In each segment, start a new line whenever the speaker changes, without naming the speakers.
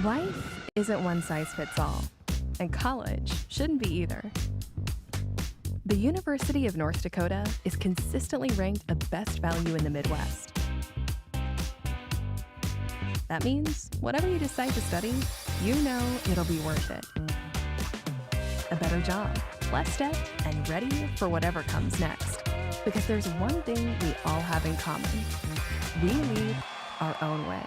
Life isn't one size fits all, and college shouldn't be either. The University of North Dakota is consistently ranked a best value in the Midwest. That means whatever you decide to study, you know it'll be worth it. A better job, less debt, and ready for whatever comes next. Because there's one thing we all have in common. We lead our own way.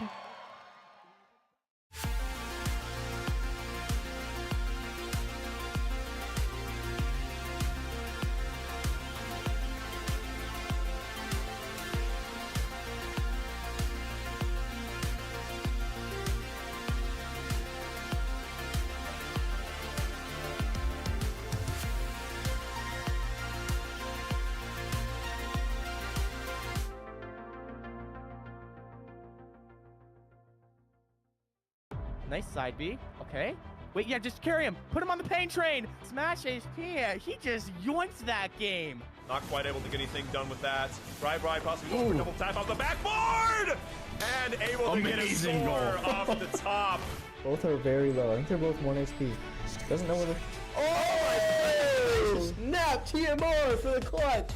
Nice side B. Okay. Wait, yeah, just carry him. Put him on the pain train. Smash HP. He just yoinked that game.
Not quite able to get anything done with that. Bri possibly going for a double tap off the backboard! And able to get a score off the top.
Both are very low. I think they're both 1 HP. Doesn't know where they're... Oh! Snap! TMR for the clutch!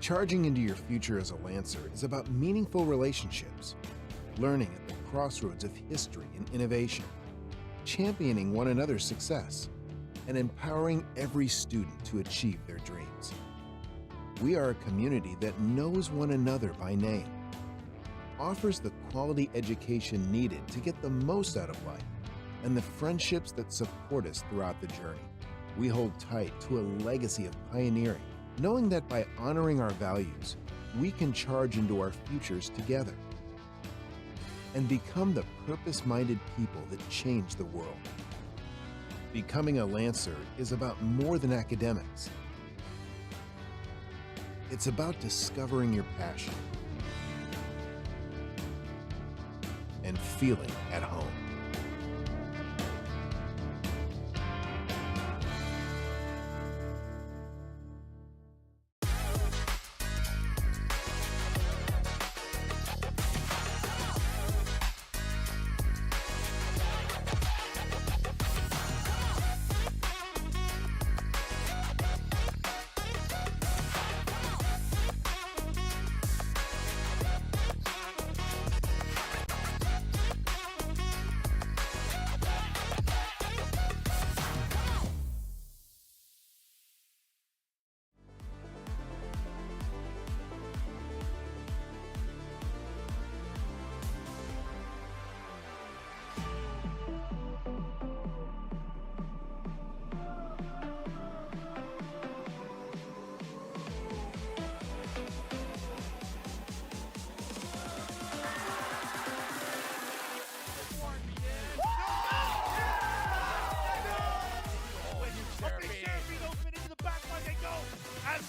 Charging into your future as a Lancer is about meaningful relationships, learning at the crossroads of history and innovation, championing one another's success, and empowering every student to achieve their dreams. We are a community that knows one another by name, offers the quality education needed to get the most out of life, and the friendships that support us throughout the journey. We hold tight to a legacy of pioneering, knowing that by honoring our values, we can charge into our futures together and become the purpose-minded people that change the world. Becoming a Lancer is about more than academics. It's about discovering your passion and feeling at home.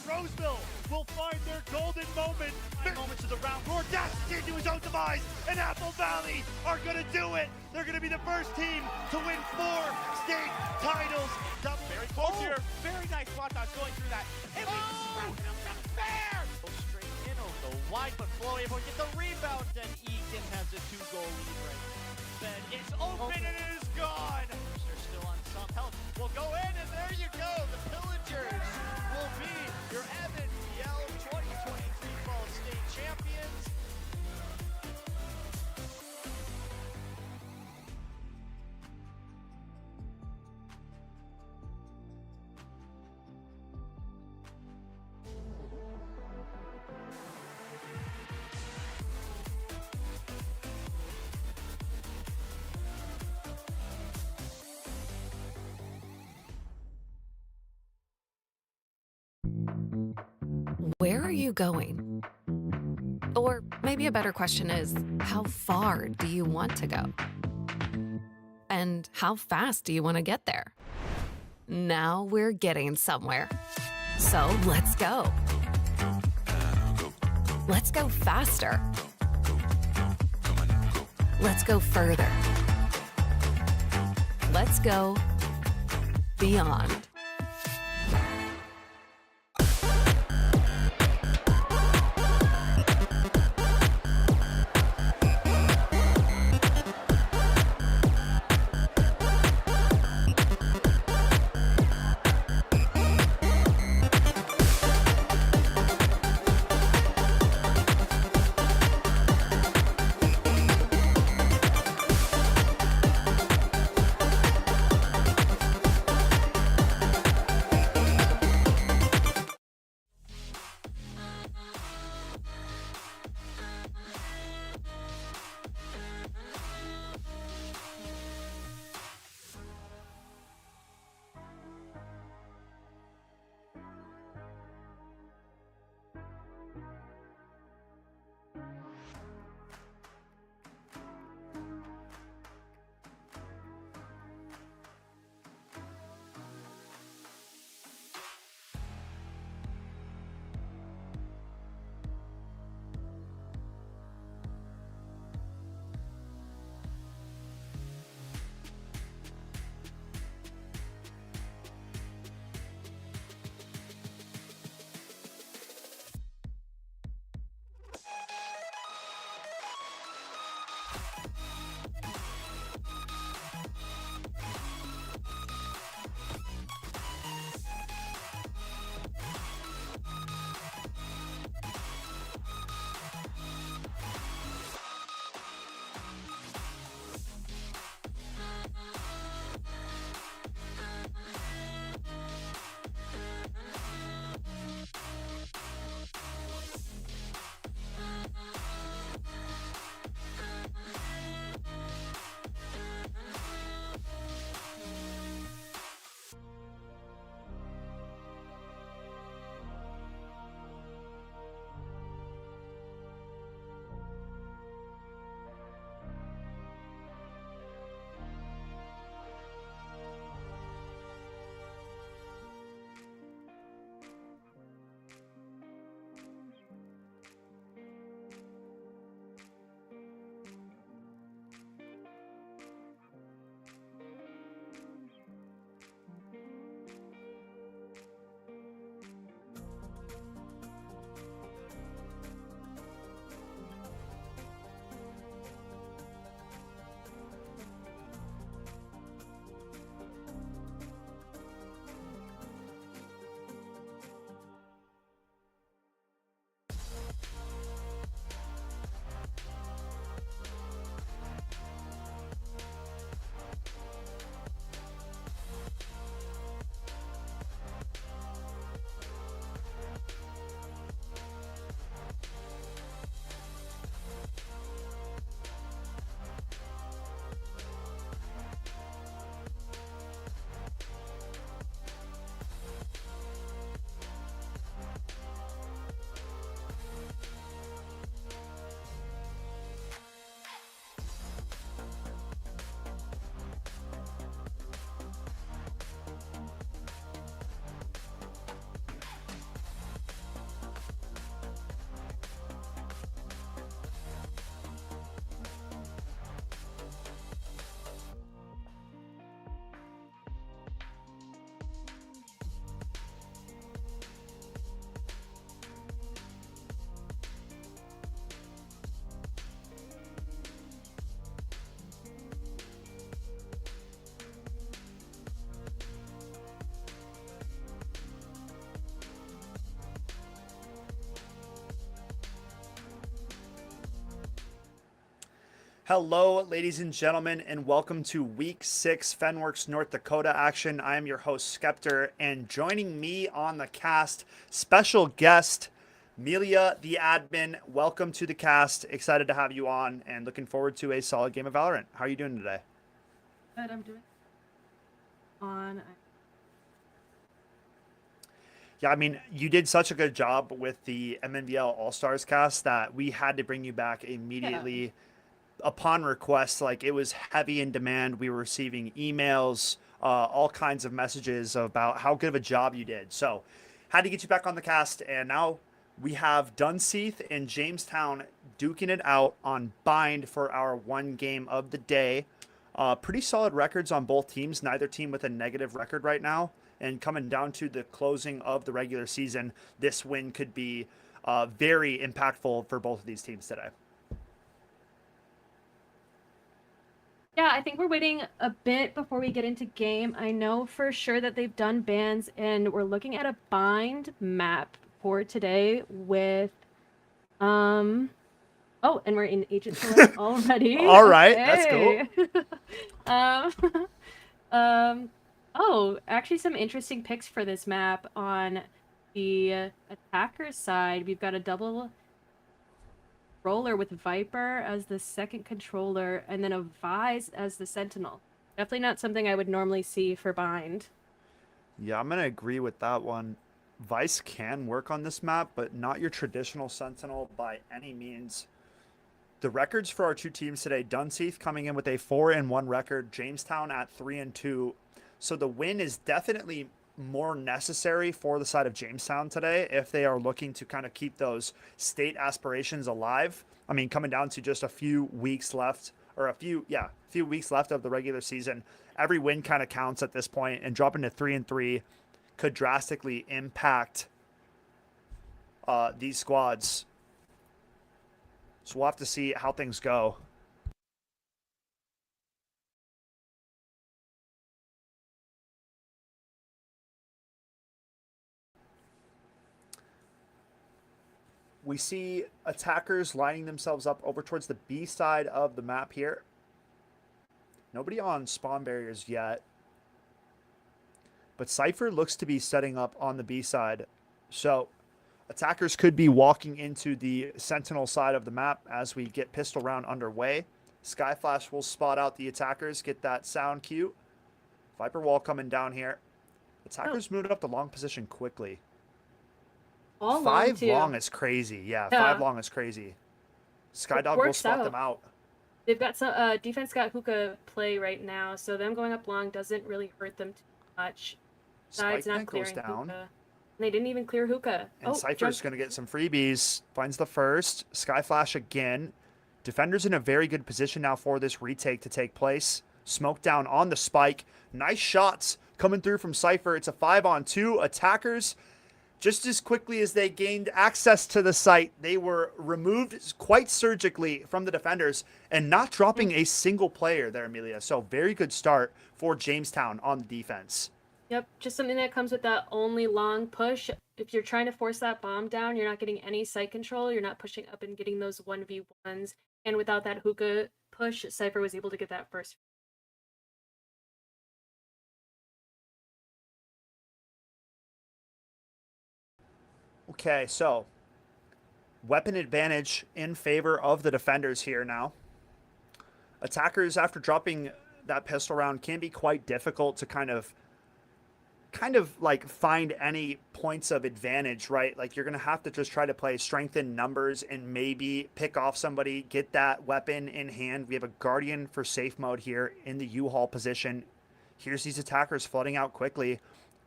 Roseville will find their golden moment. 9 moments of the round. Roar dashes into his own demise, and Apple Valley are going to do it. They're going to be the first team to win 4 state titles.
Very close here. Very nice spot dodge going through that. And fair. Go straight in over the wide, but Flo able to get the rebound, and Egan has a 2-goal lead right then. It's open and it is gone. They're still on some health. We'll go in, and there you go. The Pillagers will be your Evan Yell 2023 Fall State champions.
are you going? Or maybe a better question is, how far do you want to go? And how fast do you want to get there? Now we're getting somewhere. So let's go. Let's go faster. Let's go further. Let's go beyond.
Hello, ladies and gentlemen, and welcome to Week 6 Fenworks North Dakota action. I am your host, Skeptor, and joining me on the cast, special guest, Melia, the admin. Welcome to the cast. Excited to have you on, and looking forward to a solid game of Valorant. How are you doing today?
Good, I'm doing on.
Yeah, I mean, you did such a good job with the MNBL All Stars cast that we had to bring you back immediately upon request. Like, it was heavy in demand. We were receiving emails, all kinds of messages about how good of a job you did. So, had to get you back on the cast, and now we have Dunseith and Jamestown duking it out on Bind for our one game of the day. Pretty solid records on both teams. Neither team with a negative record right now. And coming down to the closing of the regular season, this win could be very impactful for both of these teams today.
Yeah, I think we're waiting a bit before we get into game. I know for sure that they've done bans, and we're looking at a bind map for today with oh, and we're in Agent Select already.
All right, that's cool.
Oh, actually some interesting picks for this map on the attacker side. We've got a double controller with Viper as the second controller, and then a Vise as the Sentinel. Definitely not something I would normally see for Bind.
Yeah, I'm going to agree with that one. Vice can work on this map, but not your traditional Sentinel by any means. The records for our two teams today, Dunseith coming in with a 4-1 record, Jamestown at 3-2. So the win is definitely more necessary for the side of Jamestown today if they are looking to kind of keep those state aspirations alive. I mean, coming down to just a few weeks left, or a few weeks left of the regular season. Every win kind of counts at this point, and dropping to 3-3 could drastically impact these squads. So we'll have to see how things go. We see attackers lining themselves up over towards the B side of the map here. Nobody on spawn barriers yet. But Cypher looks to be setting up on the B side. So attackers could be walking into the Sentinel side of the map as we get pistol round underway. Skyflash will spot out the attackers, get that sound cue. Viper wall coming down here. Attackers moved up the long position quickly.
All
Five
long,
long is crazy. Yeah, 5 long is crazy. Skydog will spot them out.
They've got some defense got hookah play right now, so them going up long doesn't really hurt them too much.
Spike
not
tank goes
clearing
down.
hookah. And they didn't even clear hookah.
And Cypher's going to get some freebies. Finds the first. Skyflash again. Defenders in a very good position now for this retake to take place. Smoke down on the spike. Nice shots coming through from Cypher. It's a 5-on-2. Attackers, just as quickly as they gained access to the site, they were removed quite surgically from the defenders and not dropping a single player there, Amelia. So very good start for Jamestown on the defense.
Yep, just something that comes with that only long push. If you're trying to force that bomb down, you're not getting any site control. You're not pushing up and getting those 1v1s. And without that hookah push, Cypher was able to get that first.
Okay, so weapon advantage in favor of the defenders here now. Attackers, after dropping that pistol round, can be quite difficult to kind of like find any points of advantage, right? Like, you're going to have to just try to play strength in numbers and maybe pick off somebody, get that weapon in hand. We have a Guardian for safe mode here in the U-Haul position. Here's these attackers flooding out quickly.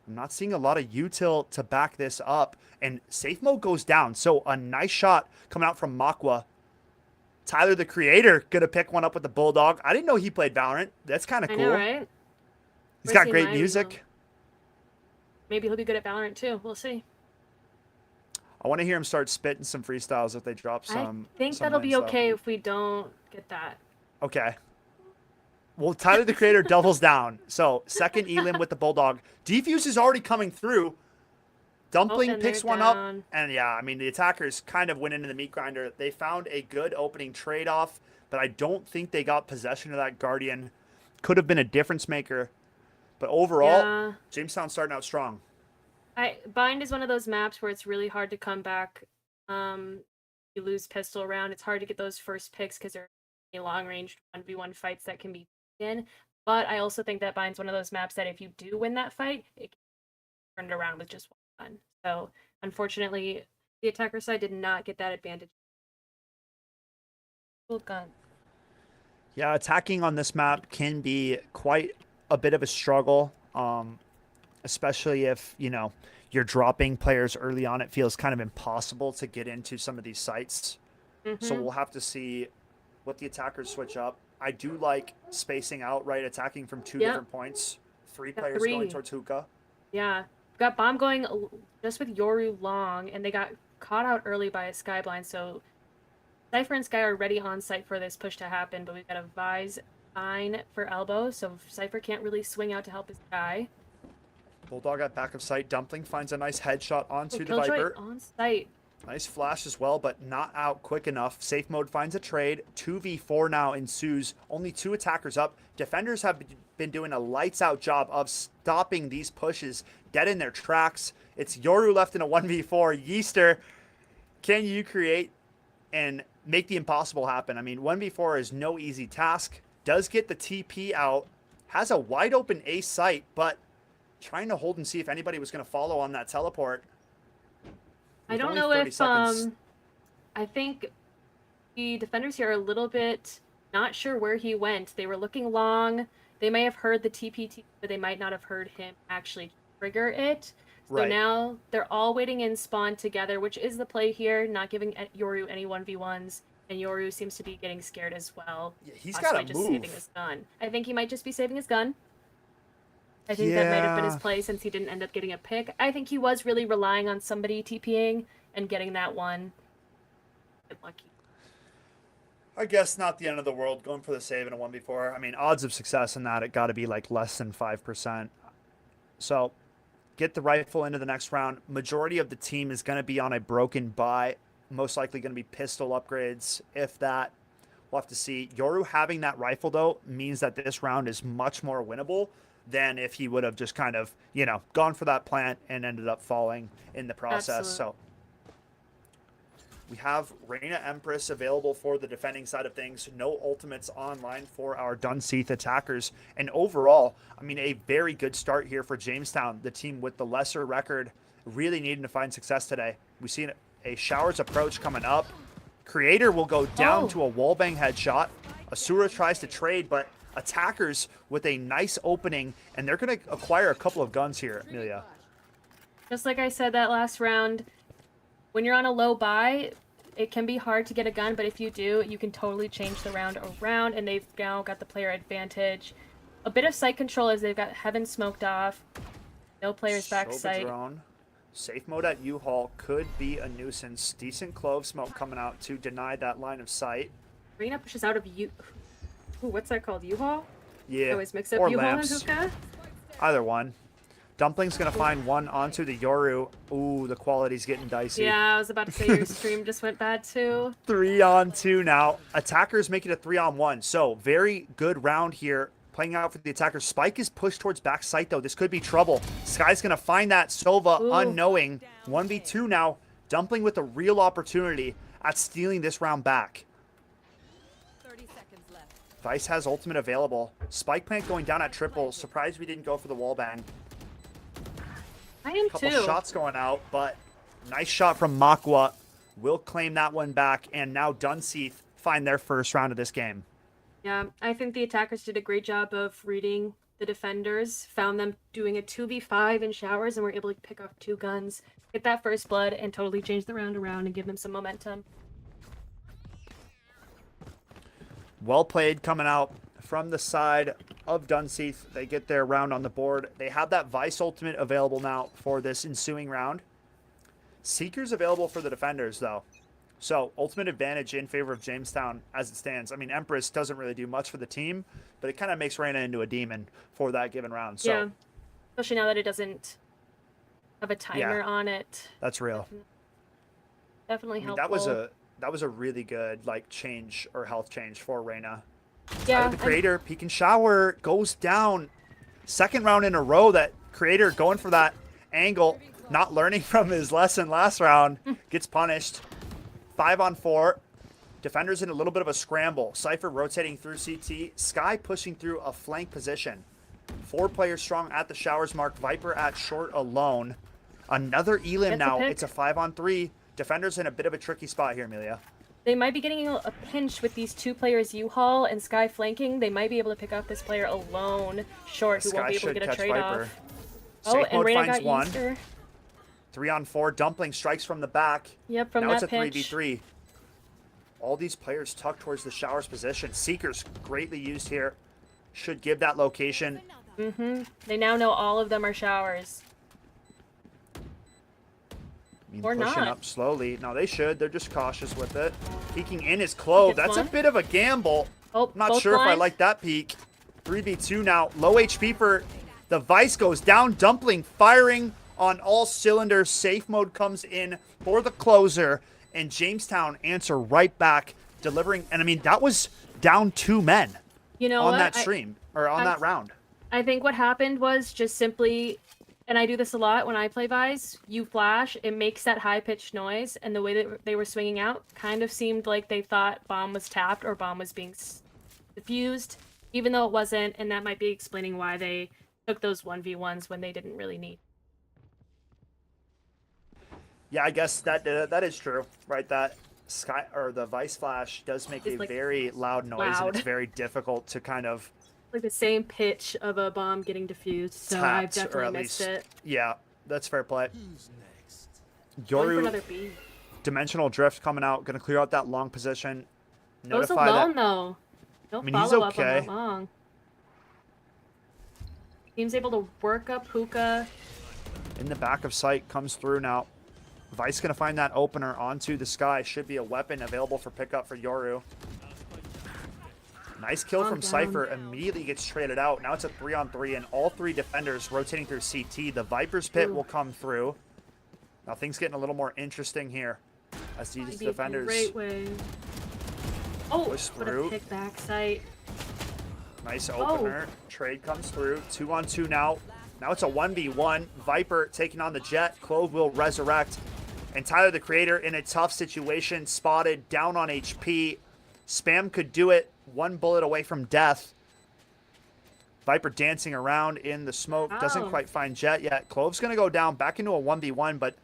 I'm not seeing a lot of util to back this up, and safe mode goes down. So a nice shot coming out from Makwa. Tyler, the creator, going to pick one up with the Bulldog. I didn't know he played Valorant. That's kind of cool.
I know, right?
He's got great music.
Maybe he'll be good at Valorant too. We'll see.
I want to hear him start spitting some freestyles if they drop some.
I think that'll be okay if we don't get that.
Okay. Well, Tyler, the creator, doubles down. So second Elim with the Bulldog. Defuse is already coming through. Dumpling picks one up. And yeah, I mean, the attackers kind of went into the meat grinder. They found a good opening trade-off, but I don't think they got possession of that Guardian. Could have been a difference maker. But overall, Jamestown starting out strong.
Bind is one of those maps where it's really hard to come back. You lose pistol round. It's hard to get those first picks because there are long-range 1v1 fights that can be in. But I also think that Bind's one of those maps that if you do win that fight, it can turn it around with just one. So unfortunately, the attacker side did not get that advantage. Cool gun.
Yeah, attacking on this map can be quite a bit of a struggle, especially if, you know, you're dropping players early on. It feels kind of impossible to get into some of these sites. So we'll have to see what the attackers switch up. I do like spacing out, right? Attacking from two different points. Three players going towards hookah.
Yeah. Got bomb going just with Yoru long, and they got caught out early by a Skyblind, so Cypher and Sky are ready on site for this push to happen, but we've got a Vise fine for elbow, so Cypher can't really swing out to help his guy.
Bulldog at back of sight. Dumpling finds a nice headshot onto the
Killjoy
Viper.
on site.
Nice flash as well, but not out quick enough. Safe mode finds a trade. 2v4 now ensues. Only 2 attackers up. Defenders have been doing a lights-out job of stopping these pushes dead in their tracks. It's Yoru left in a 1v4. Yeaster, can you create and make the impossible happen? I mean, 1v4 is no easy task. Does get the TP out. Has a wide open A site, but trying to hold and see if anybody was going to follow on that teleport.
I don't know if I think the defenders here are a little bit not sure where he went. They were looking long. They may have heard the TPT, but they might not have heard him actually trigger it. So now they're all waiting in spawn together, which is the play here, not giving Yoru any 1v1s. And Yoru seems to be getting scared as well.
Yeah, he's got to
just saving his gun. I think he might just be saving his gun. I think that might have been his play since he didn't end up getting a pick. I think he was really relying on somebody TPing and getting that one. Lucky.
I guess not the end of the world going for the save in a 1v4. I mean, odds of success in that, it got to be like less than 5%. So get the rifle into the next round. Majority of the team is going to be on a broken buy. Most likely going to be pistol upgrades, if that. We'll have to see. Yoru having that rifle, though, means that this round is much more winnable than if he would have just kind of, you know, gone for that plant and ended up falling in the process. So we have Reyna Empress available for the defending side of things. No ultimates online for our Dunseith attackers. And overall, I mean, a very good start here for Jamestown, the team with the lesser record, really needing to find success today. We see a Showers approach coming up. Creator will go down to a wallbang headshot. Asura tries to trade, but attackers with a nice opening, and they're going to acquire a couple of guns here, Amelia.
Just like I said that last round, when you're on a low buy, it can be hard to get a gun, but if you do, you can totally change the round around, and they've now got the player advantage. A bit of site control as they've got Heaven smoked off. No players back site.
Safe mode at U-Haul could be a nuisance. Decent clove smoke coming out to deny that line of sight.
Reyna pushes out of U. Ooh, what's that called? U-Haul?
Yeah.
I always mix up U-Haul and hookah.
Either one. Dumpling's gonna find one onto the Yoru. Ooh, the quality's getting dicey.
Yeah, I was about to say your stream just went bad too.
3-on-2 now. Attackers make it a 3-on-1. So very good round here. Playing out for the attackers. Spike is pushed towards back site though. This could be trouble. Sky's gonna find that Sova unknowing. 1v2 now. Dumpling with a real opportunity at stealing this round back.
30 seconds left.
Vice has ultimate available. Spike plant going down at triple. Surprised we didn't go for the wallbang.
I am
Couple
too.
shots going out, but nice shot from Makwa. Will claim that one back, and now Dunseith find their first round of this game.
Yeah, I think the attackers did a great job of reading the defenders, found them doing a 2v5 in Showers, and were able to pick off 2 guns, get that first blood, and totally change the round around and give them some momentum.
Well played coming out from the side of Dunseith. They get their round on the board. They have that Vice ultimate available now for this ensuing round. Seeker's available for the defenders, though. So, ultimate advantage in favor of Jamestown as it stands. I mean, Empress doesn't really do much for the team, but it kind of makes Reyna into a demon for that given round. So,
yeah, especially now that it doesn't have a timer on it.
That's real.
Definitely helpful.
That was a really good change or health change for Reyna.
Yeah,
The Creator, peek and shower, goes down. Second round in a row that Creator going for that angle, not learning from his lesson last round, gets punished. 5-on-4. Defenders in a little bit of a scramble. Cypher rotating through CT. Sky pushing through a flank position. 4 players strong at the Showers mark. Viper at short alone.
Another Elim
Gets a
now.
pick.
It's a 5-on-3. Defender's in a bit of a tricky spot here, Amelia.
They might be getting a pinch with these two players, U-Haul and Sky flanking. They might be able to pick up this player alone, short, who won't be able to get a trade-off. Oh,
Safe
and
mode
Reyna
finds
got
one.
Easter.
3-on-4. Dumpling strikes from the back.
Yep, from
now
that
it's a
pinch.
3v3. All these players tucked towards the Shower's position. Seeker's greatly used here. Should give that location.
They now know all of them are Showers. Or
Pushing
not.
up slowly. No, they should. They're just cautious with it. Peeking in is Clove.
Gets
That's
one.
a bit of a gamble.
Oh,
Not
both
sure if I
blind.
like that peek. 3v2 now. Low HP for the Vice goes down. Dumpling firing on all cylinders. Safe mode comes in for the closer. And Jamestown answer right back, delivering. And I mean, that was down 2 men
You know
on
what?
that stream, or on that round.
I think what happened was just simply, and I do this a lot when I play Vice, you flash, it makes that high-pitched noise, and the way that they were swinging out kind of seemed like they thought bomb was tapped or bomb was being diffused, even though it wasn't, and that might be explaining why they took those 1v1s when they didn't really need.
Yeah, I guess that is true, right? That Sky or the Vice Flash does make
It's
a
like
very loud noise, and
loud.
it's very difficult to kind of
Like the same pitch of a bomb getting diffused, so I've
tapped, or
definitely
at
missed
least,
it.
yeah, that's fair play.
Going for
Yoru,
another B.
Dimensional Drift coming out, gonna clear out that long position.
Goes
Notify
alone
that.
though. No
I mean, he's
follow up on
okay.
that long. Team's able to work up Hookah.
In the back of sight, comes through now. Vice gonna find that opener onto the Sky. Should be a weapon available for pickup for Yoru. Nice kill
Calm
from
down.
Cypher. Immediately gets traded out. Now it's a 3-on-3, and all 3 defenders rotating through CT. The Viper's pit will come through. Now things getting a little more interesting here as these
Might be a
defenders
great way. Oh,
push
what
through.
a pick back sight.
Nice
Oh.
opener. Trade comes through. 2-on-2 now. Now it's a 1v1. Viper taking on the Jet. Clove will resurrect. And Tyler, the Creator, in a tough situation, spotted down on HP. Spam could do it. 1 bullet away from death. Viper dancing around in the smoke. Doesn't
Ow.
quite find Jet yet. Clove's going to go down back into a 1v1, but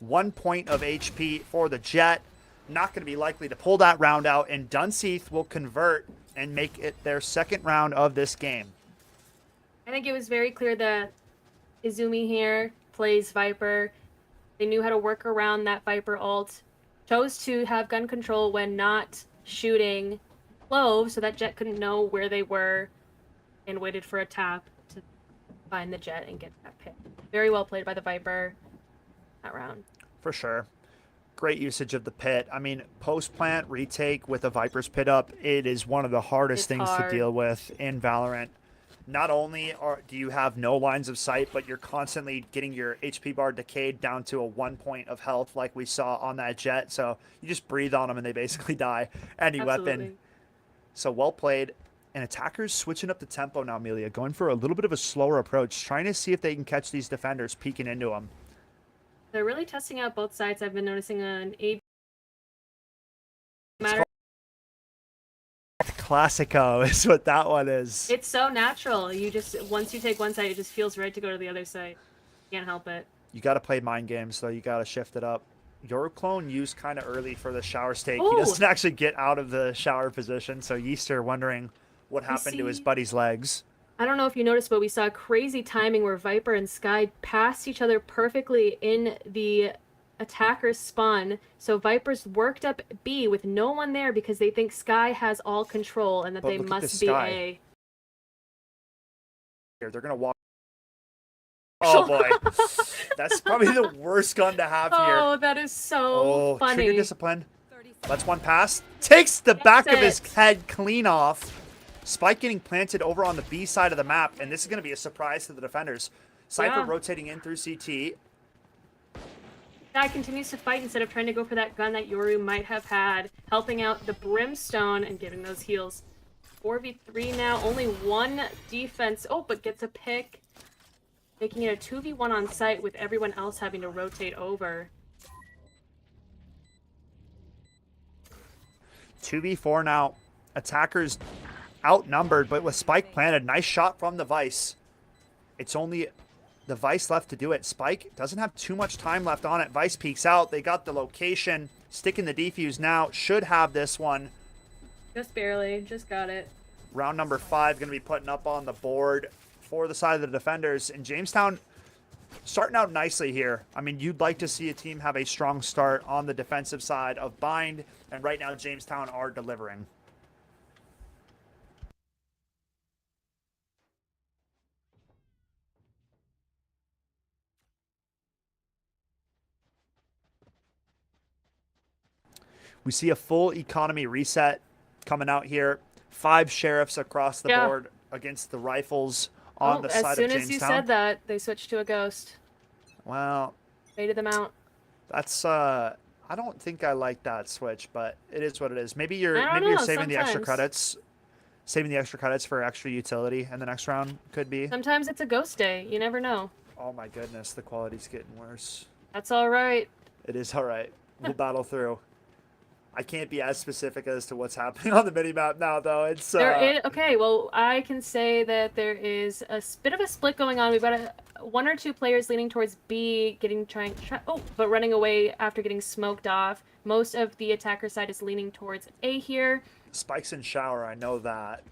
1 point of HP for the Jet. Not going to be likely to pull that round out, and Dunseith will convert and make it their 2nd round of this game.
I think it was very clear that Izumi here plays Viper. They knew how to work around that Viper ult. Chose to have gun control when not shooting Clove, so that Jet couldn't know where they were, and waited for a tap to find the Jet and get that pick. Very well played by the Viper that round.
For sure. Great usage of the pit. I mean, post-plant retake with a Viper's pit up, it is one of the hardest
It's
things
hard.
to deal with in Valorant. Not only do you have no lines of sight, but you're constantly getting your HP bar decayed down to a 1 point of health like we saw on that Jet. So you just breathe on them and they basically die. Any
Absolutely.
weapon. So well played. And attackers switching up the tempo now, Amelia, going for a little bit of a slower approach, trying to see if they can catch these defenders peeking into them.
They're really testing out both sides. I've been noticing an A.
It's Classico is what that one is.
It's so natural. You just, once you take one side, it just feels right to go to the other side. Can't help it.
You got to play mind games, though. You got to shift it up. Your clone used kind of early for the shower stake.
Ooh.
He doesn't actually get out of the shower position, so Yeaster wondering what happened to his
see-
buddy's legs.
I don't know if you noticed, but we saw crazy timing where Viper and Sky passed each other perfectly in the attacker's spawn. So Viper's worked up B with no one there because they think Sky has all control and that
But
they
look at
must
the
be
Sky.
A.
Here, they're going to walk. Oh, boy. That's probably the worst gun to have here.
Oh, that is so
Oh,
funny.
trigger discipline. Let's one pass. Takes the back of his
it.
head clean off. Spike getting planted over on the B side of the map, and this is going to be a surprise to the defenders. Cypher
Yeah.
rotating in through CT.
Guy continues to fight instead of trying to go for that gun that Yoru might have had, helping out the Brimstone and giving those heals. 4v3 now, only 1 defense. Oh, but gets a pick. Making it a 2v1 on site with everyone else having to rotate over.
2v4 now. Attackers outnumbered, but with Spike planted. Nice shot from the Vice. It's only the Vice left to do it. Spike doesn't have too much time left on it. Vice peeks out. They got the location. Sticking the defuse now. Should have this one.
Just barely. Just got it.
Round number 5 going to be putting up on the board for the side of the defenders. And Jamestown starting out nicely here. I mean, you'd like to see a team have a strong start on the defensive side of Bind. And right now, Jamestown are delivering. We see a full economy reset coming out here. 5 sheriffs across the board against the rifles on the side of Jamestown.
As soon as you said that, they switched to a ghost.
Well,
Baited them out.
that's I don't think I like that switch, but it is what it is. Maybe you're saving the extra credits. Saving the extra credits for extra utility in the next round could be.
Sometimes it's a ghost day. You never know.
Oh my goodness, the quality's getting worse.
That's all right.
It is all right. We'll battle through. I can't be as specific as to what's happening on the minimap now, though. It's
okay, well, I can say that there is a bit of a split going on. We've got one or two players leaning towards B, but running away after getting smoked off. Most of the attacker side is leaning towards A here.
Spikes in shower, I know that.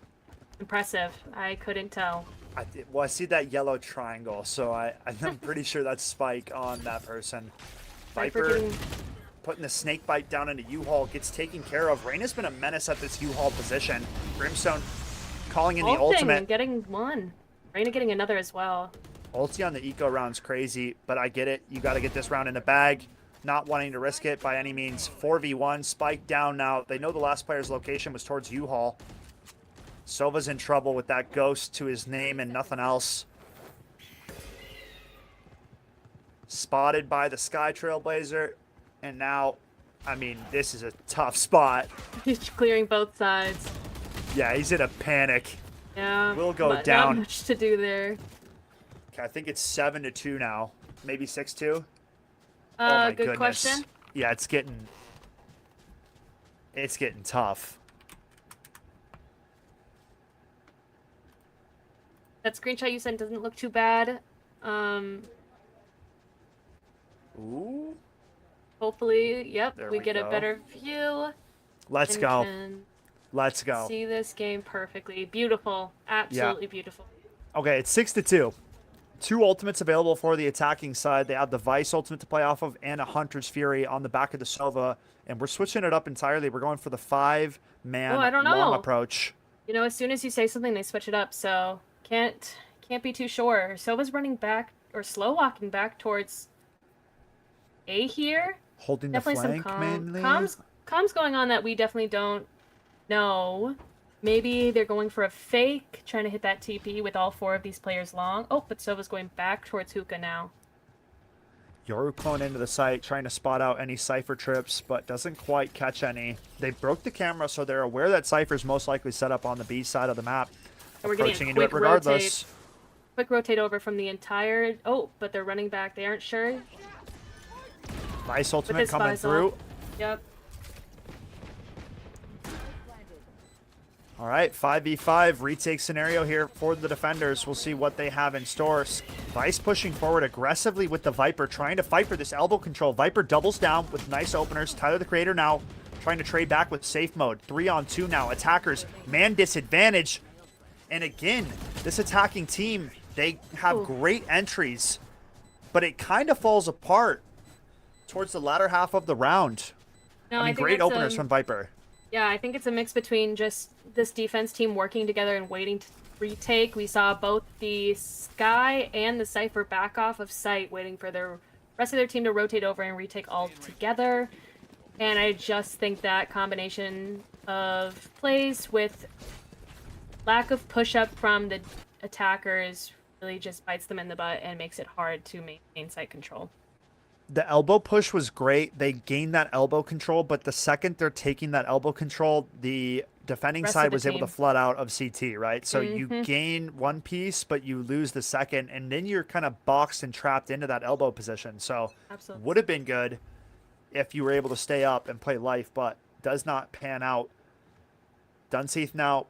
Impressive. I couldn't tell.
I see that yellow triangle, so I'm pretty sure that's Spike on that person. Viper putting the snake bite down into U-Haul, gets taken care of. Reyna's been a menace at this U-Haul position. Brimstone calling in the ultimate.
And getting one. Reyna getting another as well.
Ulti on the eco round's crazy, but I get it. You got to get this round in the bag. Not wanting to risk it by any means. 4v1, Spike down now. They know the last player's location was towards U-Haul. Sova's in trouble with that ghost to his name and nothing else. Spotted by the Sky Trailblazer. And now, I mean, this is a tough spot.
He's clearing both sides.
Yeah, he's in a panic.
Yeah.
We'll go down.
Not much to do there.
Okay, I think it's 7-2 now. Maybe 6-2. Oh my
good
goodness.
question.
Yeah, it's getting tough.
That screenshot you sent doesn't look too bad.
Ooh.
Hopefully, yep, we get
go.
a better view.
Let's go. Let's go.
See this game perfectly. Beautiful. Absolutely beautiful.
Okay, it's 6-2. 2 ultimates available for the attacking side. They have the Vice ultimate to play off of and a Hunter's Fury on the back of the Sova. And we're switching it up entirely. We're going for the 5-man long approach.
You know, as soon as you say something, they switch it up. So can't be too sure. Sova's running back or slow walking back towards A here.
Holding
definitely
the flank mainly.
Comms going on that we definitely don't know. Maybe they're going for a fake, trying to hit that TP with all 4 of these players long. Oh, but Sova's going back towards Hookah now.
Yoru clone into the site, trying to spot out any Cypher trips, but doesn't quite catch any. They broke the camera, so they're aware that Cypher's most likely set up on the B side of the map.
And we're getting a quick regardless. Quick rotate over from the entire... Oh, but they're running back. They aren't sure.
Vice ultimate coming through.
Yep.
All right, 5v5 retake scenario here for the defenders. We'll see what they have in store. Vice pushing forward aggressively with the Viper, trying to fight for this elbow control. Viper doubles down with nice openers. Tyler the Creator now trying to trade back with safe mode. 3-on-2 now. Attackers, man disadvantage. And again, this attacking team, they have great entries, but it kind of falls apart towards the latter half of the round.
No,
I mean, great openers from Viper.
Yeah, I think it's a mix between just this defense team working together and waiting to retake. We saw both the Sky and the Cypher back off of site, waiting for the rest of their team to rotate over and retake all together. And I just think that combination of plays with lack of push-up from the attackers really just bites them in the butt and makes it hard to maintain site control.
The elbow push was great. They gained that elbow control, but the second they're taking that elbow control, the defending side was able to flood out of CT, right? So you gain one piece, but you lose the second, and then you're kind of boxed and trapped into that elbow position. So would have been good if you were able to stay up and play life, but does not pan out. Dunseith now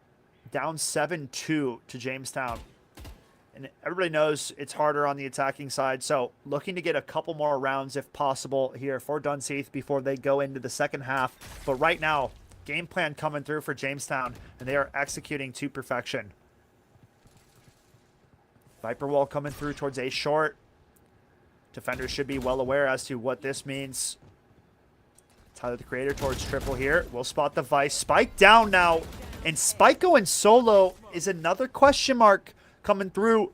down 7-2 to Jamestown. And everybody knows it's harder on the attacking side, so looking to get a couple more rounds if possible here for Dunseith before they go into the second half. But right now, game plan coming through for Jamestown, and they are executing to perfection. Viper wall coming through towards A short. Defenders should be well aware as to what this means. Tyler the Creator towards triple here. We'll spot the Vice. Spike down now. And Spike going solo is another question mark coming through.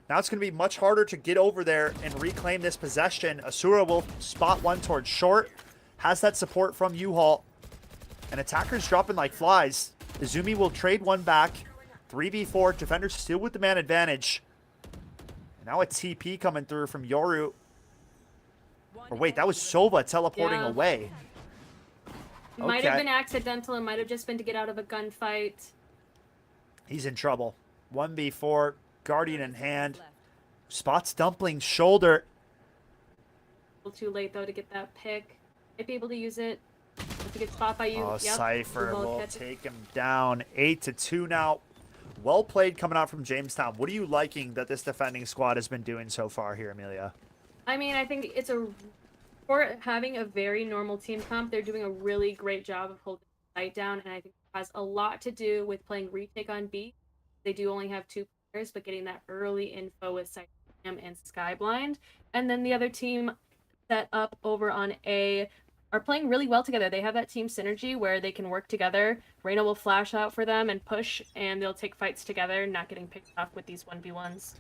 Now it's going to be much harder to get over there and reclaim this possession. Asura will spot one towards short. Has that support from U-Haul. And attackers dropping like flies. Izumi will trade one back. 3v4. Defenders still with the man advantage. And now a TP coming through from Yoru. Or wait, that was Sova teleporting away.
It might have been accidental. It might have just been to get out of a gunfight.
He's in trouble. 1v4. Guardian in hand. Spots Dumpling's shoulder.
A little too late, though, to get that pick. Might be able to use it. That's a good spot by you.
Oh,
yep.
Cypher will take him down. 8-2 now. Well played coming out from Jamestown. What are you liking that this defending squad has been doing so far here, Amelia?
I mean, I think it's for having a very normal team comp, they're doing a really great job of holding the site down, and I think it has a lot to do with playing retake on B. They do only have 2 players, but getting that early info with Cyclam and Skyblind. And then the other team set up over on A are playing really well together. They have that team synergy where they can work together. Reyna will flash out for them and push, and they'll take fights together, not getting picked off with these 1v1s.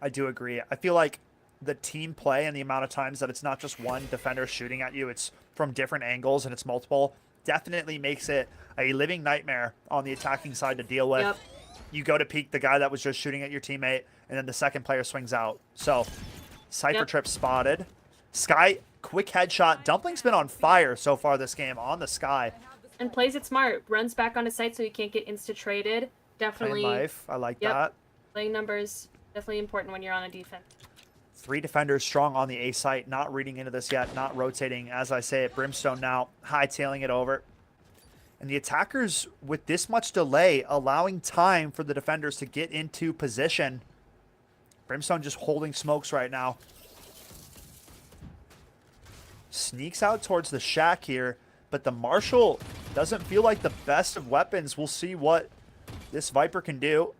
I do agree. I feel like the team play and the amount of times that it's not just one defender shooting at you, it's from different angles and it's multiple, definitely makes it a living nightmare on the attacking side to deal with.
Yep.
You go to peek the guy that was just shooting at your teammate, and then the second player swings out. So, Cypher Trip spotted. Sky, quick headshot. Dumpling's been on fire so far this game on the Sky.
And plays it smart. Runs back onto site so he can't get insta-traded. Definitely.
Playing life. I like that.
Playing numbers, definitely important when you're on a defense.
3 defenders strong on the A site, not reading into this yet, not rotating. As I say it, Brimstone now hightailing it over. And the attackers, with this much delay, allowing time for the defenders to get into position. Brimstone just holding smokes right now. Sneaks out towards the shack here, but the Marshall doesn't feel like the best of weapons. We'll see what this Viper can do.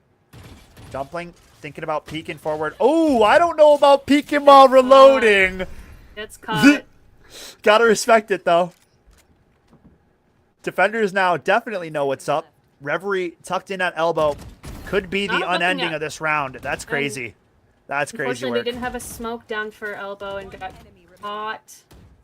Dumpling thinking about peeking forward. Oh, I don't know about peeking while reloading.
It's caught.
Gotta respect it, though. Defenders now definitely know what's up. Reverie tucked in at elbow. Could be the unending of this round. That's crazy. That's crazy
Unfortunately,
work.
they didn't have a smoke down for elbow and got caught.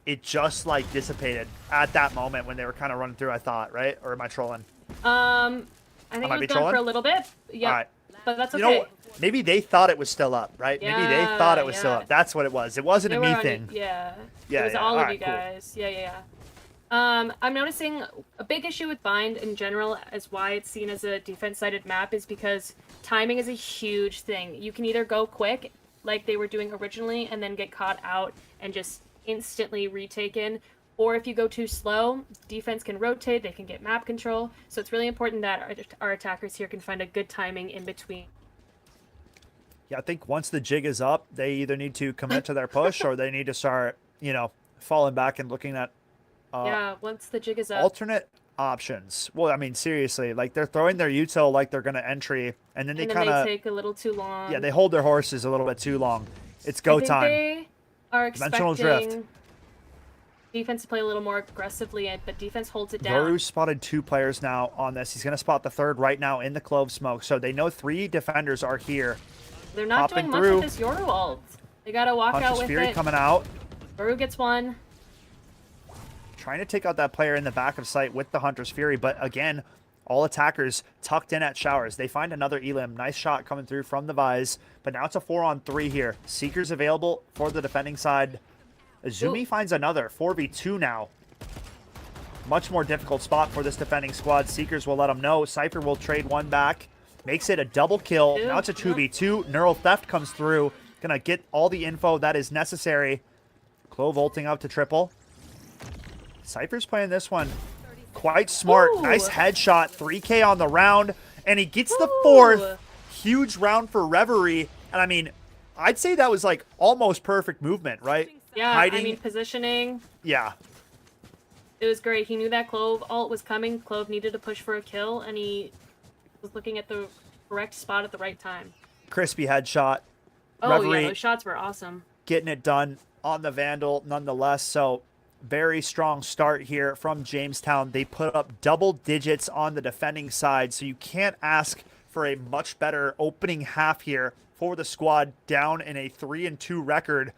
It just, like, dissipated at that moment when they were kind of running through, I thought, right? Or am I trolling?
I think it was gone for a little bit. Yeah,
right.
But that's okay.
You know what? Maybe they thought it was still up, right? Maybe they thought it was still up. That's what it was. It wasn't a me thing.
Yeah.
Yeah,
It was
yeah.
all of you
Cool.
guys. Yeah. I'm noticing a big issue with Bind in general as why it's seen as a defense-sided map is because timing is a huge thing. You can either go quick, like they were doing originally, and then get caught out and just instantly retaken, or if you go too slow, defense can rotate, they can get map control, so it's really important that our attackers here can find a good timing in between.
Yeah, I think once the jig is up, they either need to commit to their push or they need to start, you know, falling back and looking at
once the jig is up.
alternate options. Well, I mean, seriously, like they're throwing their util like they're going to entry, and then they kind of
take a little too long.
Yeah, they hold their horses a little bit too long. It's go time.
They are
Dimensional
expecting
drift.
defense to play a little more aggressively, but defense holds it down.
Yoru spotted 2 players now on this. He's going to spot the third right now in the clove smoke. So they know 3 defenders are here.
They're not
Popping
doing much
through.
with this Yoru ult. They gotta walk
Hunter's
out with
Fury
it.
coming out.
Yoru gets one.
Trying to take out that player in the back of sight with the Hunter's Fury. But again, all attackers tucked in at showers. They find another Elim. Nice shot coming through from the Vise. But now it's a 4-on-3 here. Seekers available for the defending side. Azumi finds another. 4v2 now. Much more difficult spot for this defending squad. Seekers will let them know. Cypher will trade one back. Makes it a double kill. Now it's a 2v2. Neural Theft comes through. Gonna get all the info that is necessary. Clove ulting up to triple. Cypher's playing this one quite smart.
Ooh.
Nice headshot. 3K on the round. And he gets the 4th. huge round for Reverie. And I mean, I'd say that was like almost perfect movement, right?
Yeah,
Hiding.
I mean, positioning.
Yeah.
It was great. He knew that Clove ult was coming. Clove needed to push for a kill, and he was looking at the correct spot at the right time.
Crispy headshot.
Oh,
Reverie
yeah, those shots were awesome.
getting it done on the Vandal nonetheless. So very strong start here from Jamestown. They put up double digits on the defending side, so you can't ask for a much better opening half here for the squad, down in a 3-2 record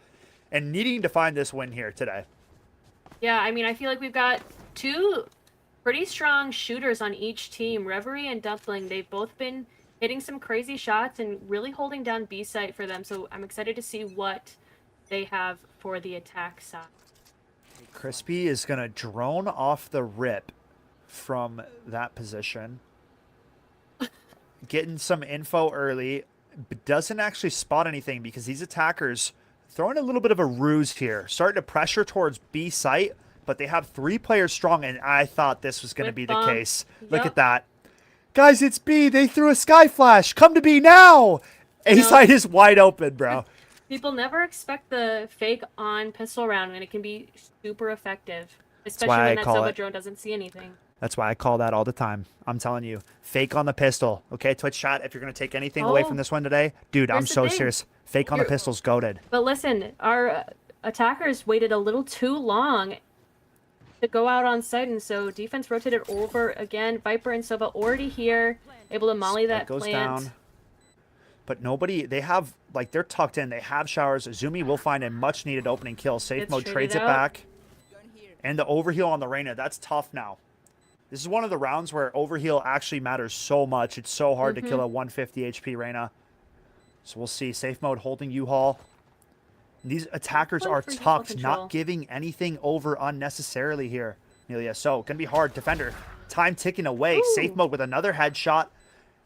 and needing to find this win here today.
Yeah, I mean, I feel like we've got two pretty strong shooters on each team. Reverie and Dumpling, they've both been hitting some crazy shots and really holding down B site for them. So I'm excited to see what they have for the attack side.
Crispy is going to drone off the rip from that position. Getting some info early, but doesn't actually spot anything because these attackers throwing a little bit of a ruse here. Starting to pressure towards B site, but they have 3 players strong, and I thought this was going to be the case. Look at that. Guys, it's B. They threw a sky flash. Come to B now. A site is wide open, bro.
People never expect the fake on pistol round, and it can be super effective, especially when that Sova drone doesn't see anything.
That's why I call that all the time. I'm telling you, fake on the pistol. Okay, Twitch chat, if you're going to take anything away from this one today, dude, I'm so serious. Fake on the pistol's goated.
But listen, our attackers waited a little too long to go out on site, and so defense rotated over again. Viper and Sova already here, able to molly that
goes
plant.
down. But nobody, they have, like, they're tucked in. They have showers. Zumi will find a much-needed opening kill. Safe mode trades it back. And the overheal on the Reyna, that's tough now. This is one of the rounds where overheal actually matters so much. It's so hard to kill a 150 HP Reyna. So we'll see. Safe mode holding U-Haul. These attackers are tucked, not giving anything over unnecessarily here, Amelia. So, going to be hard. Defender, time ticking away.
Ooh.
Safe mode with another headshot.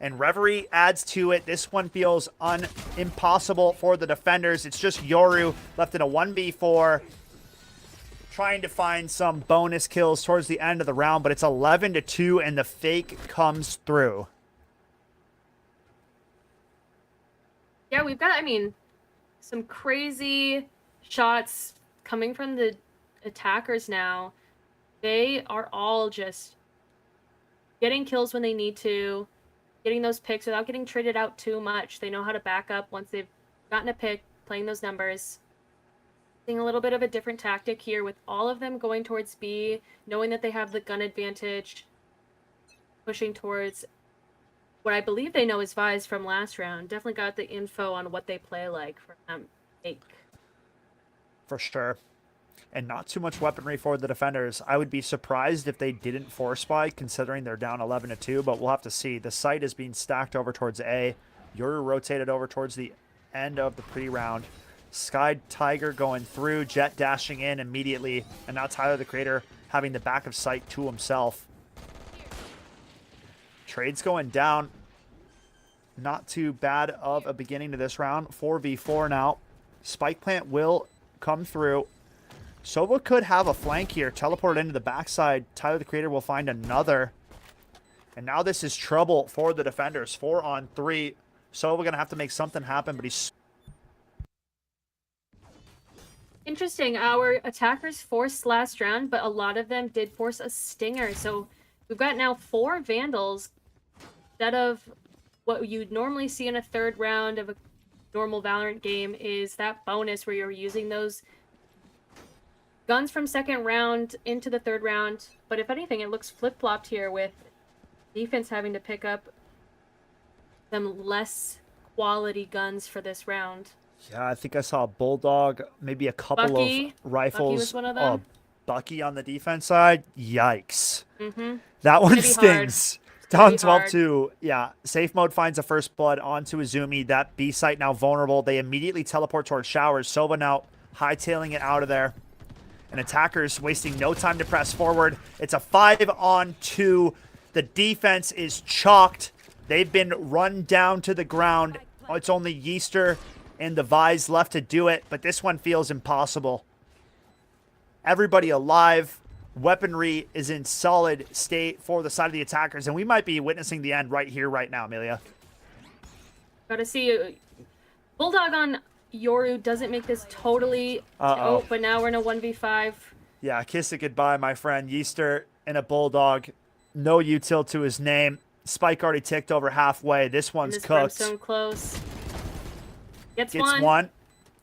And Reverie adds to it. This one feels impossible for the defenders. It's just Yoru left in a 1v4. Trying to find some bonus kills towards the end of the round, but it's 11-2, and the fake comes through.
Yeah, we've got, I mean, some crazy shots coming from the attackers now. They are all just getting kills when they need to, getting those picks without getting traded out too much. They know how to back up once they've gotten a pick, playing those numbers. Seeing a little bit of a different tactic here with all of them going towards B, knowing that they have the gun advantage, pushing towards what I believe they know is Vise from last round. Definitely got the info on what they play like for them.
For sure. And not too much weaponry for the defenders. I would be surprised if they didn't force spy, considering they're down 11-2, but we'll have to see. The site is being stacked over towards A. Yoru rotated over towards the end of the pre-round. Sky Tiger going through, Jet dashing in immediately, and now Tyler the Creator having the back of sight to himself. Trades going down. Not too bad of a beginning to this round. 4v4 now. Spike plant will come through. Sova could have a flank here. Teleport into the backside. Tyler the Creator will find another. And now this is trouble for the defenders. 4-on-3. Sova going to have to make something happen, but he's...
Interesting. Our attackers forced last round, but a lot of them did force a stinger. So we've got now 4 Vandals instead of what you'd normally see in a third round of a normal Valorant game is that bonus where you're using those guns from second round into the third round. But if anything, it looks flip-flopped here with defense having to pick up some less quality guns for this round.
Yeah, I think I saw a Bulldog, maybe a couple of rifles.
Bucky was one of them.
Oh, Bucky on the defense side? Yikes.
Mm-hmm.
That one stings. Down 12-2. Yeah, safe mode finds a first blood onto Izumi. That B site now vulnerable. They immediately teleport towards showers. Sova now hightailing it out of there. And attackers wasting no time to press forward. It's a 5-on-2. The defense is chalked. They've been run down to the ground. It's only Yeaster and the Vise left to do it, but this one feels impossible. Everybody alive. Weaponry is in solid state for the side of the attackers, and we might be witnessing the end right here, right now, Amelia.
Gotta see. Bulldog on Yoru doesn't make this totally. Oh, but now we're in a 1v5.
Yeah, kiss it goodbye, my friend. Yeaster and a Bulldog. No util to his name. Spike already ticked over halfway. This one's
This
cooked.
Brimstone close. Gets
one.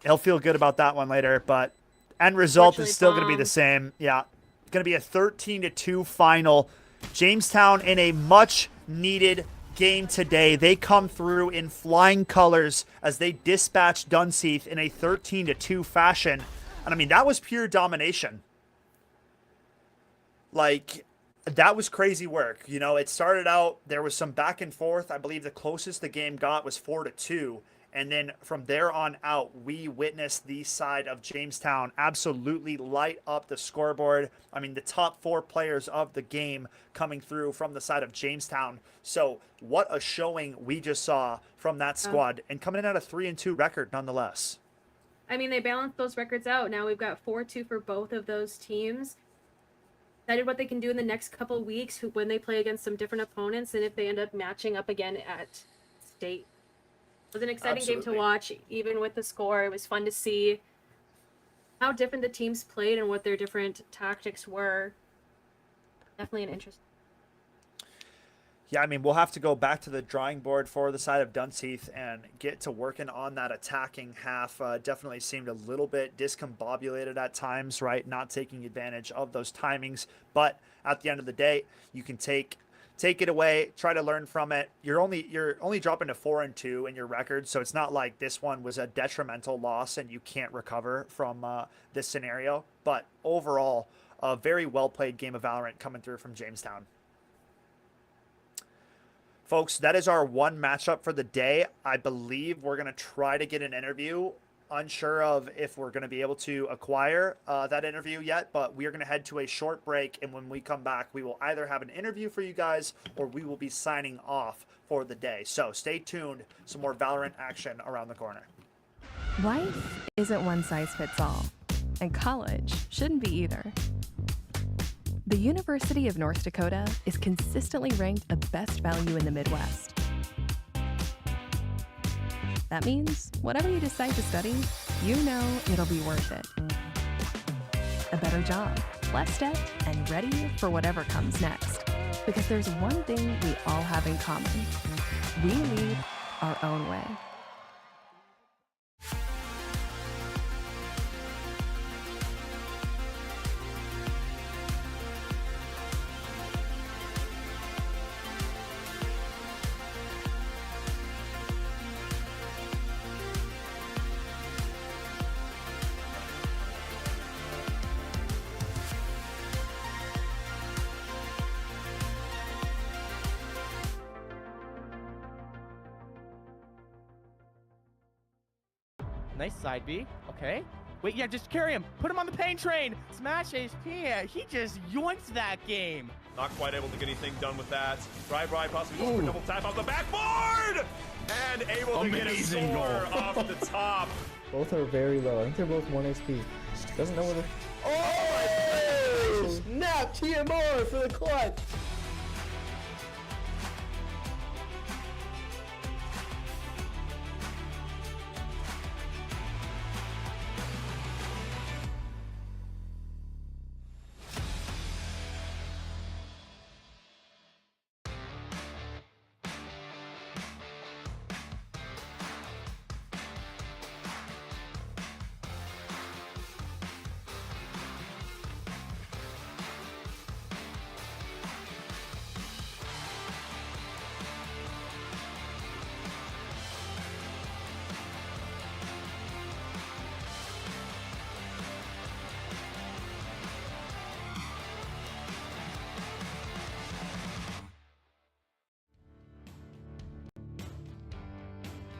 He'll feel good about that one later, but end result is still going to be the same. Yeah, going to be a 13-2 final. Jamestown in a much-needed game today. They come through in flying colors as they dispatch Dunseith in a 13-2 fashion. And I mean, that was pure domination. Like, that was crazy work. You know, it started out, there was some back and forth. I believe the closest the game got was 4-2. And then from there on out, we witnessed the side of Jamestown absolutely light up the scoreboard. I mean, the top 4 players of the game coming through from the side of Jamestown. So what a showing we just saw from that squad, and coming in at a 3-2 record nonetheless.
I mean, they balanced those records out. Now we've got 4-2 for both of those teams. Excited what they can do in the next couple of weeks when they play against some different opponents, and if they end up matching up again at state. It was an exciting game to watch, even with the score. It was fun to see how different the teams played and what their different tactics were. Definitely an interesting.
Yeah, I mean, we'll have to go back to the drawing board for the side of Dunseith and get to working on that attacking half. Definitely seemed a little bit discombobulated at times, right? Not taking advantage of those timings. But at the end of the day, you can take it away, try to learn from it. You're only dropping to 4-2 in your record, so it's not like this one was a detrimental loss and you can't recover from this scenario. But overall, a very well played game of Valorant coming through from Jamestown. Folks, that is our one matchup for the day. I believe we're going to try to get an interview. Unsure of if we're going to be able to acquire that interview yet, but we are going to head to a short break, and when we come back, we will either have an interview for you guys or we will be signing off for the day. So stay tuned. Some more Valorant action around the corner.
Life isn't one size fits all, and college shouldn't be either. The University of North Dakota is consistently ranked a best value in the Midwest. That means whatever you decide to study, you know it'll be worth it. A better job, less debt, and ready for whatever comes next. Because there's one thing we all have in common. We lead our own way.
Nice side B. Okay. Wait, yeah, just carry him. Put him on the pain train. Smash HP. He just yoinked that game.
Not quite able to get anything done with that. Dry possibly going for double tap off the backboard! And able to get a score off the top.
Both are very low. I think they're both 1 HP. Doesn't know whether. Oh! Snap! TMR for the clutch!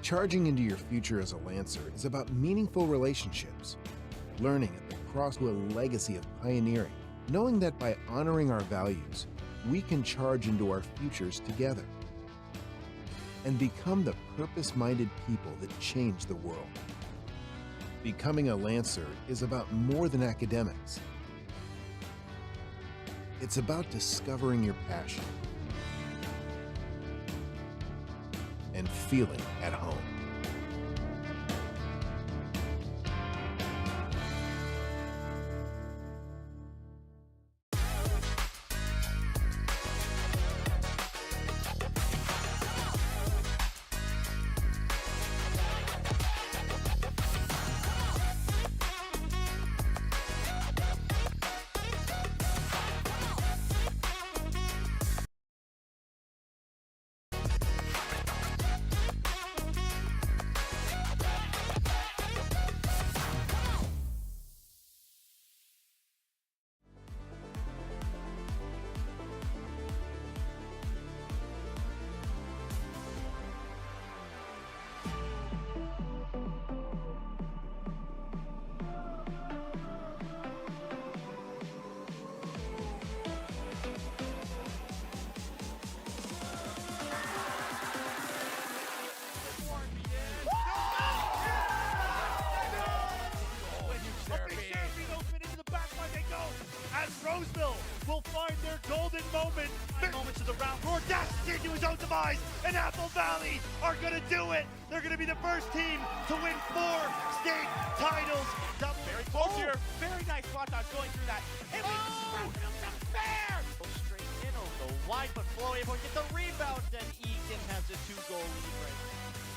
Charging into your future as a Lancer is about meaningful relationships, learning at the cross to a legacy of pioneering, knowing that by honoring our values, we can charge into our futures together and become the purpose-minded people that change the world. Becoming a Lancer is about more than academics. It's about discovering your passion and feeling at home.
Roseville will find their golden moment. Moments of the round. Audacity into his own demise, and Apple Valley are going to do it. They're going to be the first team to win 4 state titles.
Very close here. Very nice spot dodge going through that. And we fair. Go straight in on the wide, but Flo able to get the rebound, and Egan has a 2-goal lead right.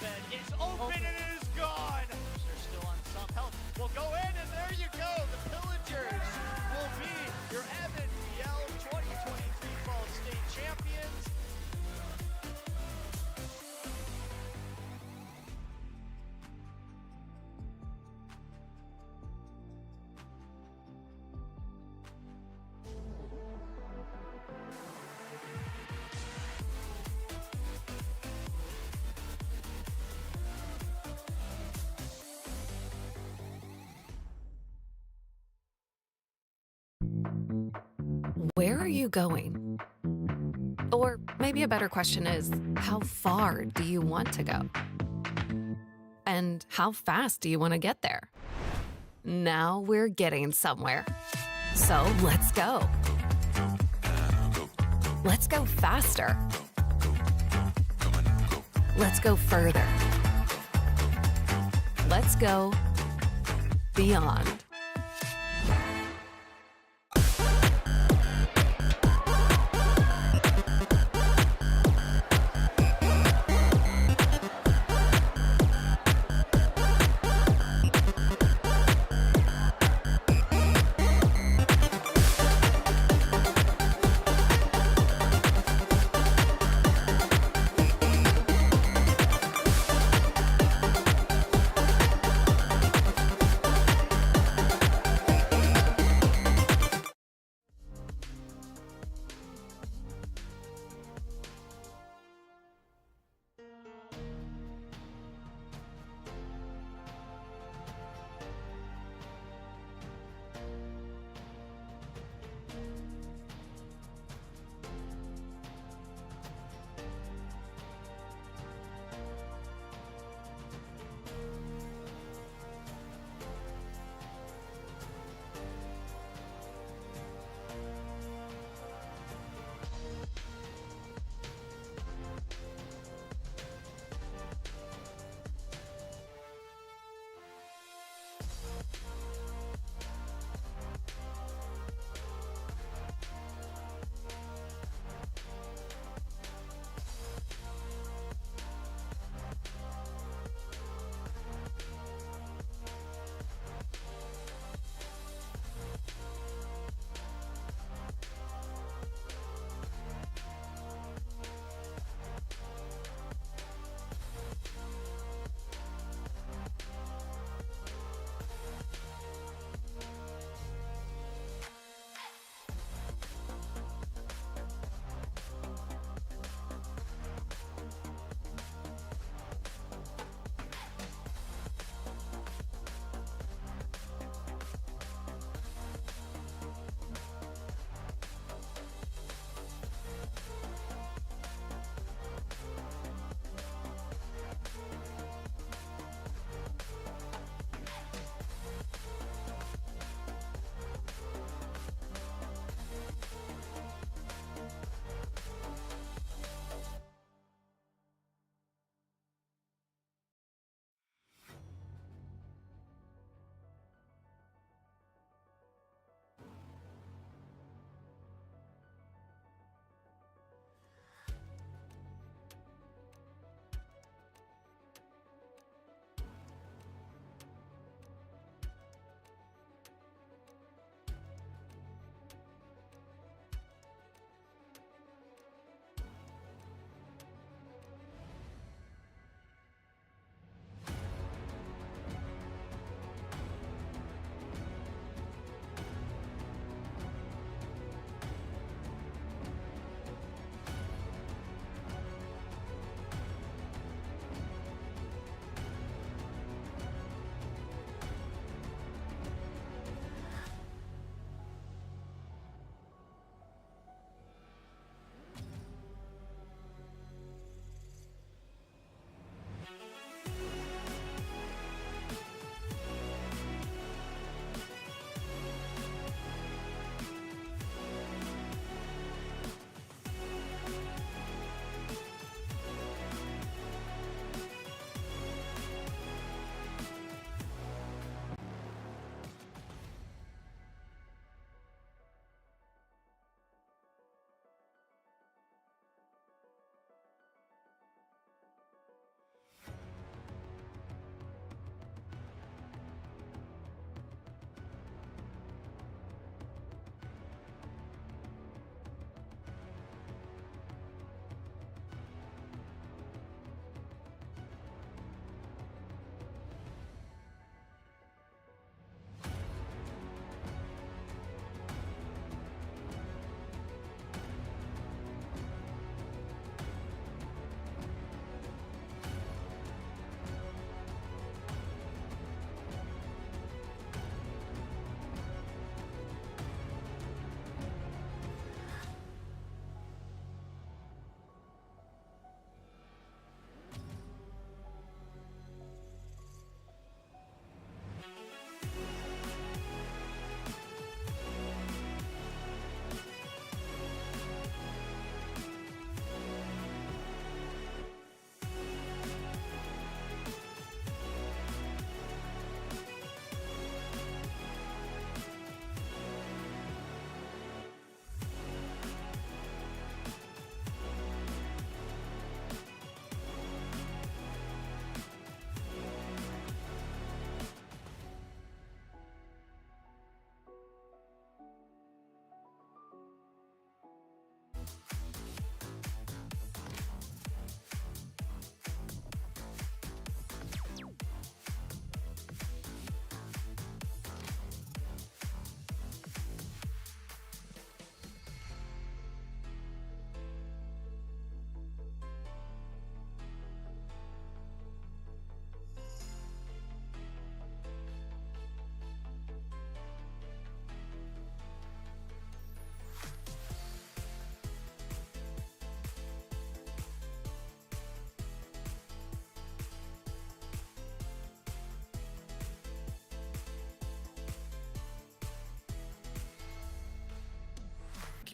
Then it's open and it is gone. They're still on some health. We'll go in, and there you go. The Pillagers will be your Evan Biel 2023 Fall State champions.
Where are you going? Or maybe a better question is, how far do you want to go? And how fast do you want to get there? Now we're getting somewhere. So let's go. Let's go faster. Let's go further. Let's go beyond.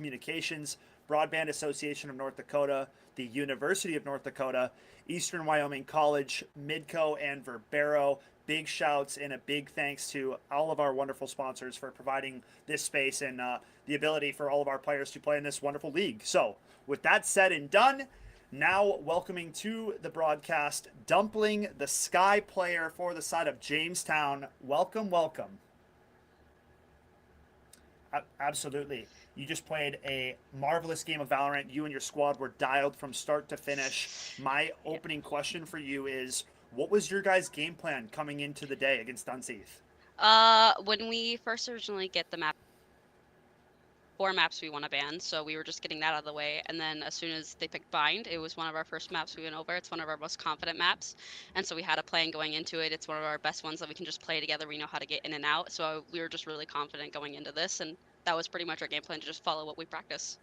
Communications, Broadband Association of North Dakota, the University of North Dakota, Eastern Wyoming College, Midco, and Verbero. Big shouts and a big thanks to all of our wonderful sponsors for providing this space and the ability for all of our players to play in this wonderful league. So, with that said and done, now welcoming to the broadcast, Dumpling, the Sky player for the side of Jamestown. Welcome, welcome. Absolutely. You just played a marvelous game of Valorant. You and your squad were dialed from start to finish. My opening question for you is, what was your guys' game plan coming into the day against Dunseith?
When we first originally get the map, 4 maps we want to ban, so we were just getting that out of the way. And then as soon as they picked Bind, it was one of our first maps we went over. It's one of our most confident maps, and so we had a plan going into it. It's one of our best ones that we can just play together. We know how to get in and out, so we were just really confident going into this, and that was pretty much our game plan, to just follow what we practice.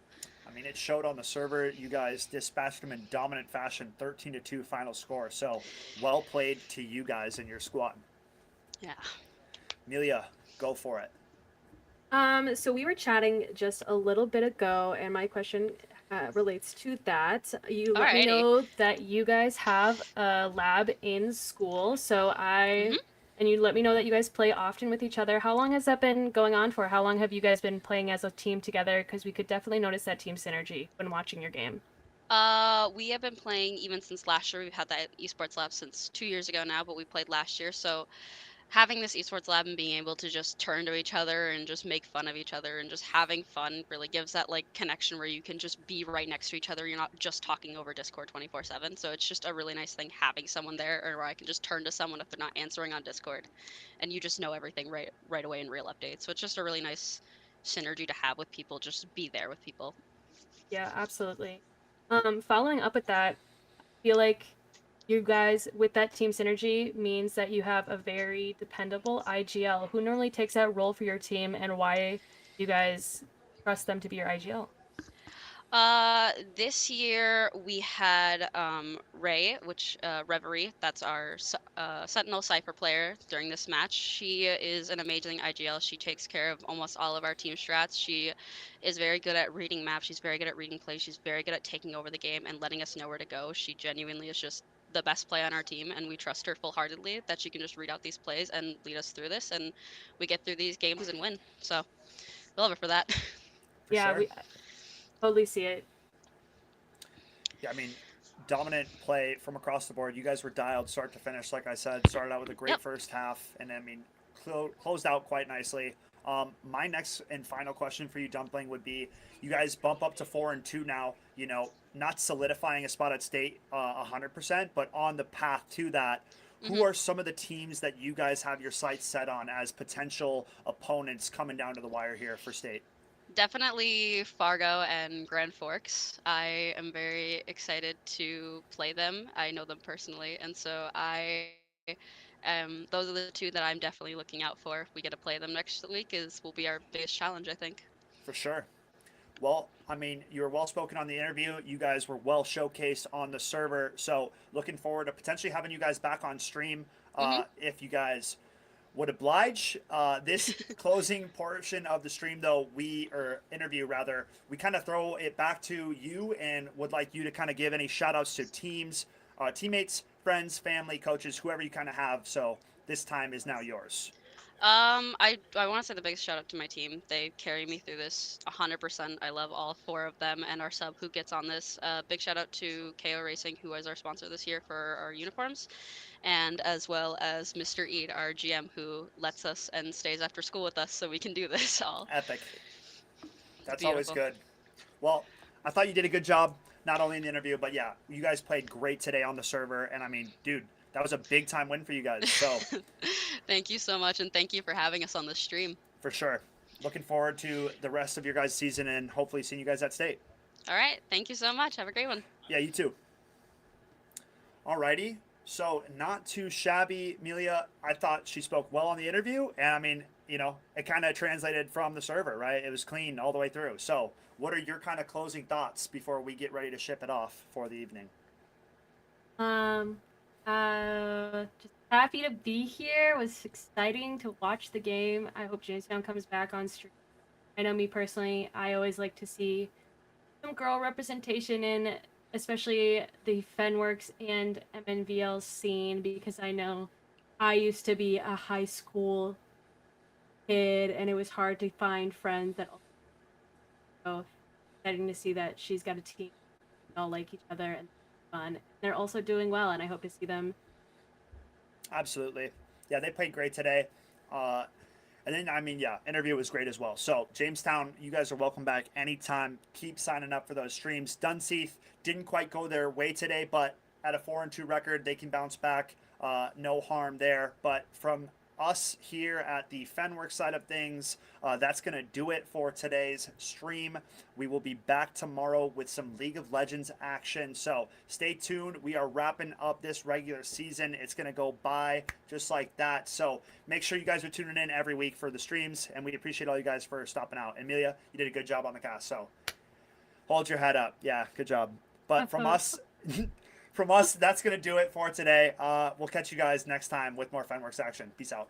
I mean, it showed on the server. You guys dispatched them in dominant fashion, 13-2 final score. So well played to you guys and your squad.
Yeah.
Amelia, go for it.
So we were chatting just a little bit ago, and my question relates to that. You let me know that you guys have a lab in school, so and you let me know that you guys play often with each other. How long has that been going on for? How long have you guys been playing as a team together? Because we could definitely notice that team synergy when watching your game.
We have been playing even since last year. We've had that esports lab since 2 years ago now, but we played last year, so having this esports lab and being able to just turn to each other and just make fun of each other and just having fun really gives that like connection where you can just be right next to each other. You're not just talking over Discord 24/7. So it's just a really nice thing having someone there, or where I can just turn to someone if they're not answering on Discord, and you just know everything right away in real updates. So it's just a really nice synergy to have with people. Just be there with people.
Yeah, absolutely. Following up with that, I feel like you guys, with that team synergy, means that you have a very dependable IGL. Who normally takes that role for your team, and why you guys trust them to be your IGL?
This year we had Ray, which Reverie, that's our Sentinel Cypher player during this match. She is an amazing IGL. She takes care of almost all of our team strats. She is very good at reading maps. She's very good at reading plays. She's very good at taking over the game and letting us know where to go. She genuinely is just the best play on our team, and we trust her full-heartedly that she can just read out these plays and lead us through this, and we get through these games and win. So we love her for that.
For
Yeah,
sure.
we totally see it.
Yeah, I mean, dominant play from across the board. You guys were dialed start to finish, like I said. Started out with a great first half, and I mean, closed out quite nicely. My next and final question for you, Dumpling, would be: you guys bump up to 4-2 now. You know, not solidifying a spot at state 100%, but on the path to that. Who are some of the teams that you guys have your sights set on as potential opponents coming down to the wire here for state?
Definitely Fargo and Grand Forks. I am very excited to play them. I know them personally, and so those are the two that I'm definitely looking out for. If we get to play them next week, will be our biggest challenge, I think.
For sure. Well, I mean, you were well spoken on the interview. You guys were well showcased on the server. So looking forward to potentially having you guys back on stream if you guys would oblige. This closing portion of the stream, though, interview rather, we kind of throw it back to you and would like you to kind of give any shout outs to teams, teammates, friends, family, coaches, whoever you kind of have. So this time is now yours.
I want to say the biggest shout out to my team. They carry me through this 100%. I love all 4 of them and our sub who gets on this. Big shout out to KO Racing, who is our sponsor this year for our uniforms, and as well as Mr. Eid, our GM, who lets us and stays after school with us so we can do this all.
Epic. That's
Beautiful.
always good. Well, I thought you did a good job, not only in the interview, but yeah, you guys played great today on the server. And I mean, dude, that was a big time win for you guys. So
thank you so much, and thank you for having us on the stream.
For sure. Looking forward to the rest of your guys' season and hopefully seeing you guys at state.
All right. Thank you so much. Have a great one.
Yeah, you too. Alrighty. So not too shabby, Amelia. I thought she spoke well on the interview, and I mean, you know, it kind of translated from the server, right? It was clean all the way through. So what are your kind of closing thoughts before we get ready to ship it off for the evening?
Just happy to be here. It was exciting to watch the game. I hope Jamestown comes back on stream. I know me personally, I always like to see some girl representation in especially the Fenworks and MNVL scene, because I know I used to be a high school kid and it was hard to find friends that also getting to see that she's got a team, they all like each other and fun. And they're also doing well, and I hope to see them.
Absolutely. Yeah, they played great today. And then, I mean, yeah, interview was great as well. So, Jamestown, you guys are welcome back anytime. Keep signing up for those streams. Dunseith didn't quite go their way today, but at a 4-2 record, they can bounce back. No harm there. But from us here at the Fenworks side of things, that's going to do it for today's stream. We will be back tomorrow with some League of Legends action. So stay tuned. We are wrapping up this regular season. It's going to go by just like that. So make sure you guys are tuning in every week for the streams, and we appreciate all you guys for stopping out. Amelia, you did a good job on the cast, so hold your head up. Yeah, good job. But from us... From us, that's going to do it for today. We'll catch you guys next time with more Fenworks action. Peace out.